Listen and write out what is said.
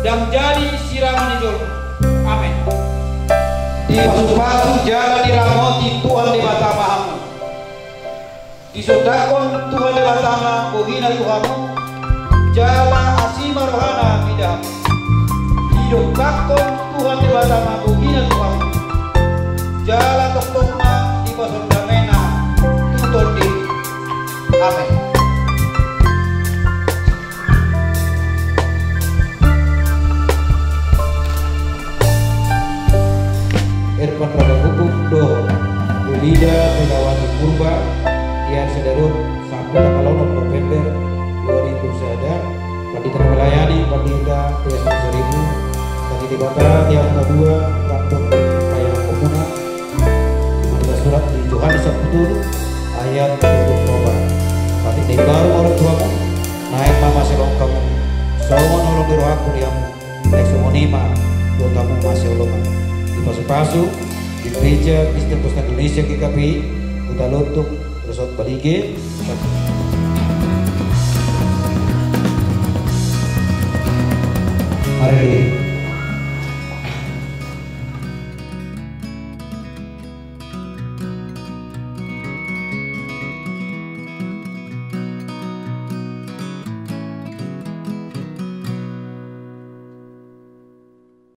dan jadi siraman itu. Amin. Di pasu-pasu jalan dirahmati Tuhan di batamahamu. Disodakon Tuhan di batama buhina Tuhanmu. Jala asima rohana bidamu. Hidupakon Tuhan di batama buhina Tuhanmu. Jala toktokma di pasondamena tutur di. Amin. Erpan pada hukum do Ulida Megawati Purba Tiar Sedarut 1 November 2000 sada Pandita melayani Pandita Tias 1000 Bagi dibata yang kedua Kantor Kaya Komuna Dimana surat di Yohanes 10 ayat 20 Pandita baru orang tuamu naik mama selong kamu Sawan orang dirohaku yang Leksumonima dotamu masih ulama pasu-pasu di gereja Kristen Pusat Indonesia GKP Kota Lotuk Resort Balige. Mari